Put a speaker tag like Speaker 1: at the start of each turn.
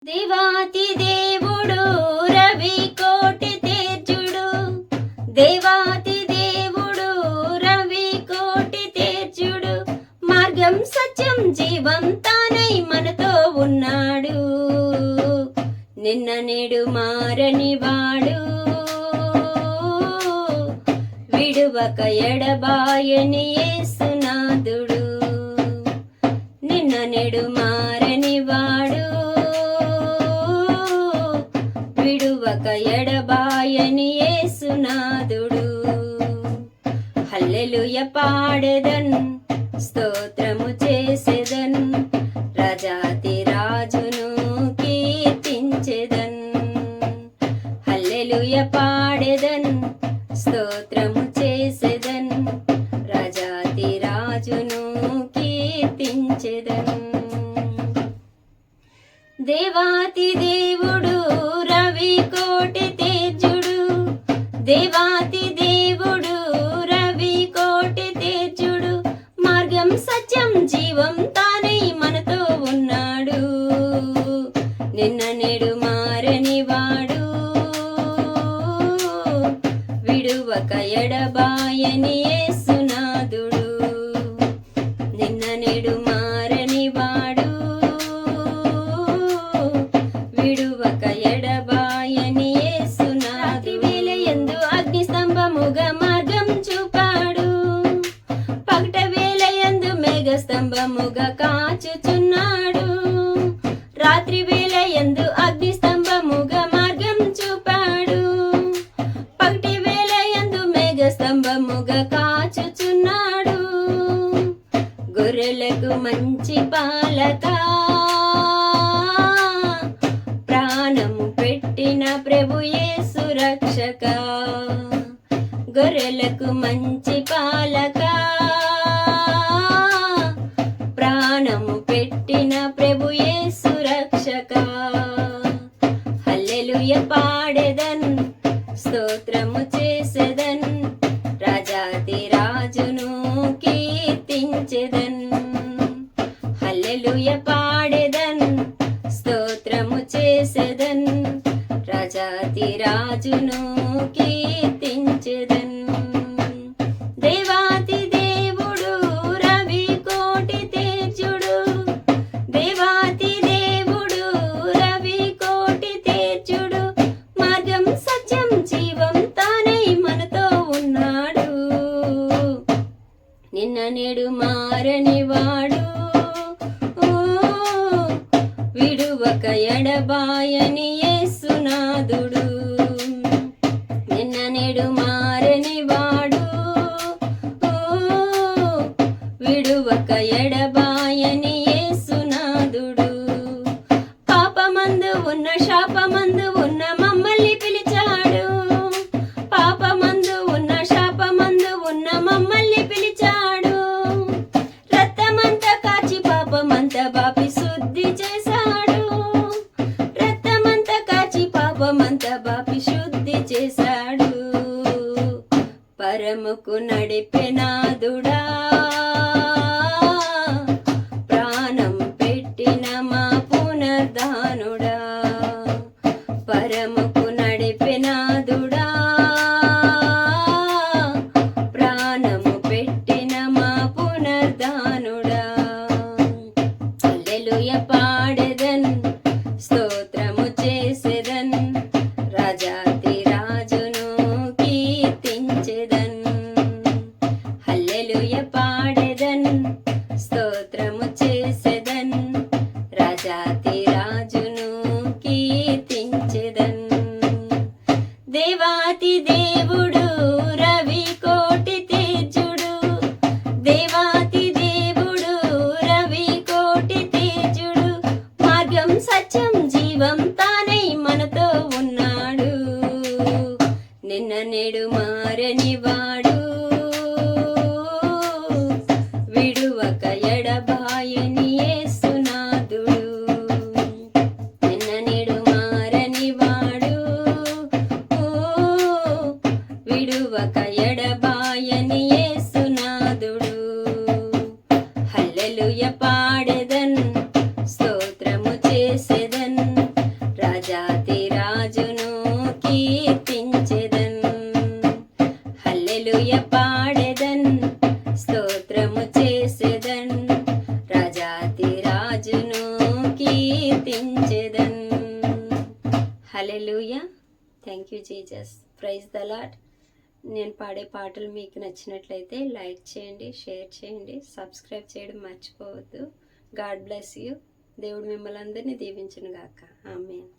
Speaker 1: దేవాతి దేవుడు రవి కోటి తేజుడు, దేవాతి దేవుడు రవి కోటి తేజుడు, మార్గం సత్యం జీవం తానై మనతో ఉన్నాడు, నిన్న నేడు మారని వాడు, విడువక ఎడబాయని యేసునాథుడు, నిన్న నేడు మారని వాడు, విడువక ఎడబాయని యేసునాథుడు. హల్లెలూయా పాడెదన్, స్తోత్రము చేసెదన్, రాజాతి రాజును కీర్తించెదన్. హల్లెలూయా పాడెదన్, స్తోత్రము చేసెదన్, రాజాతి రాజును కీర్తించెదన్. దేవాతి దేవుడు రవి కోటి తేజుడు, దేవాతి దేవుడు రవి కోటి తేజుడు, మార్గం సత్యం జీవం తానై మనతో ఉన్నాడు, నిన్న నేడు మారని వాడు, విడువక ఎడబాయని యేసునాథుడు, నిన్న నేడు మారని వాడు, విడువక ఎడబాయని యేసునాథుడు. వేళయందు అగ్ని స్తంభముగా మార్గం చూపాడు, పగట వేళయందు మేఘ స్తంభముగా కాచుచున్నాడు, రాత్రి వేళయందు అగ్ని స్తంభముగా మార్గం చూపాడు, పగటి వేళయందు మేఘ స్తంభముగా కాచుచున్నాడు, గొర్రెలకు మంచి పాలక, ప్రాణము పెట్టిన ప్రభు యేసు రక్షక, గొర్రెలకు మంచి పాలక, ప్రాణము పెట్టిన ప్రభు యేసు రక్షక. హల్లెలూయా పాడెదన్, స్తోత్రము చేసెదన్, రాజాతి రాజును కీర్తించెదన్. హల్లెలూయా పాడెదన్, స్తోత్రము చేసెదన్, రాజాతి రాజును కీర్తించెదన్. దేవాతి దేవుడు రవి కోటి తేజుడు, దేవాతి దేవుడు రవి కోటి తేజుడు, మార్గం సత్యం జీవం తానై మనతో ఉన్నాడు, నిన్న నేడు మారని వాడు, విడువక ఎడబాయని యేసునాథుడు, నిన్న నేడు మారని వాడు, విడువక ఎడబాయని యేసునాథుడు. పాపమందు ఉన్న శాపమందు ఉన్న మమ్మల్ని పిలిచాడు, పాపమందు ఉన్న శాపమందు ఉన్న మమ్మల్ని పిలిచాడు, రక్తమంత కాచి పాపమంత బాపి శుద్ధి చేశాడు, రక్తమంత కాచి పాపమంత బాపి శుద్ధి చేశాడు, పరముకు నడిపెనాదుడా, ప్రాణం పెట్టిన మా పునర్ధానుడా, పరముకు నడిపెనాదుడా, ప్రాణము పెట్టిన మా పునర్ధానుడా. హల్లెలూయా పాడెదన్, స్తోత్రము చేసెదన్, రాజాతి రాజును కీర్తించెదన్. హల్లెలూయా పాడెదన్, స్తోత్రము చేసెదన్, రాజాతి రాజును కీర్తించెదన్. Hallelujah. Thank you Jesus. Praise the Lord. నేను పాడే పాటలు మీకు నచ్చినట్లయితే లైక్ చేయండి, షేర్ చేయండి, సబ్స్క్రైబ్ చేయడం మర్చిపోవద్దు. God bless you. దేవుడు మిమ్మల్ని అందరినీ దీవించును గాక. ఆమేన్.